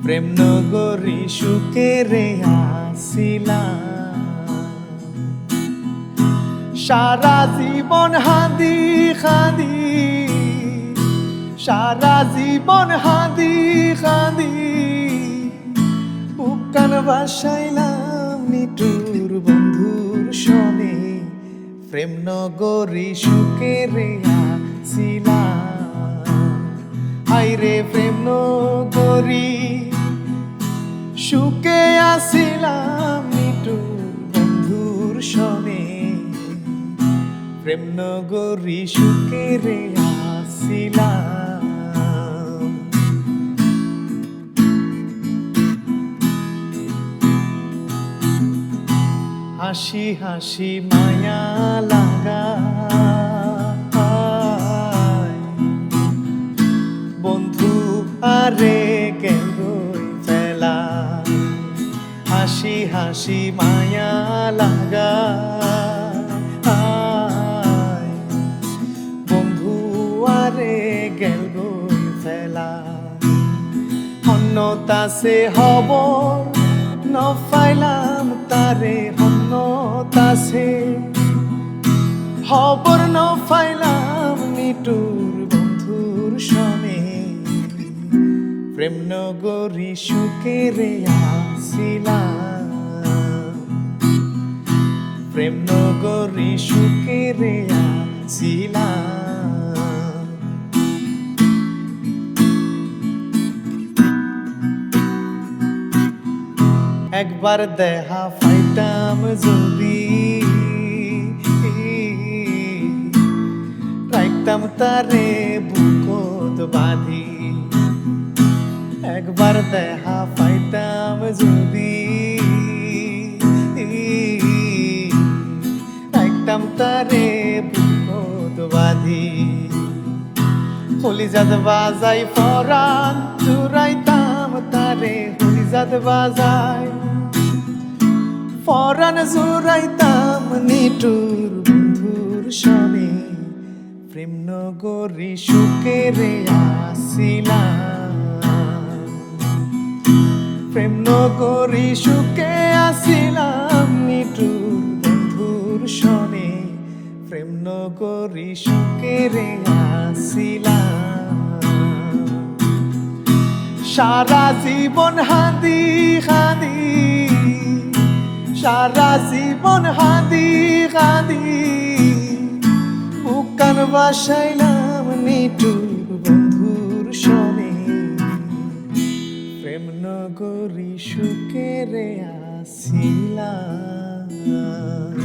প্রেম নগরী সুখেরে আসিলাম, সারা জীবন হাঁদি খাঁদি, সারা জীবন হাঁদি খাঁদি বুকান বাসাইলাম নিটুর বন্ধুর শনে। প্রেম নগরী সুখেরে আসিলাম, হায়রে প্রেম নগরী সুখে আসিলাম নিটুর বন্ধুর শনে। প্রেম নগরী সুখেরে আসিলাম। হাসি হাসি মায়া লাগা বন্ধু আরে গেল ফেলা, হাসি হাসি মায়া লাগা বন্ধু আরে গেল ফেলা। হন্যতাসে হব নফাইলাম তারে, হন্যতাসে হবর নফাইলাম নিটুর বন্ধুর শনে। প্রেম নগরী সুখেরে আসিলাম, প্রেম নগরী সুখেরে আসিলাম। একবার দেখা পাইতাম যদি রাখতাম তারে বুকত বাঁধি, একবার দেখা পাইতাম যদি রাখতাম তারে বুকত বাঁধি। কলিজাত বাজাই পরাণ জুড়াইতাম তারে, কলিজাত বাজাই পরাণ জুড়াইতাম নিটুর বন্ধুর শনে। প্রেম নগরী সুখেরে আসিলাম, প্রেম নগরী সুখে আসিলাম নিটুর বন্ধুর শনে। প্রেম নগরী সুখেরে আসিলাম, সারা জীবন হাঁদি খাঁদি, সারা জীবন হাঁদি খাঁদি বুকান বাসাইলাম নিটুর বন্ধুর শনে। প্রেম নগরী সুখেরে আসিলাম।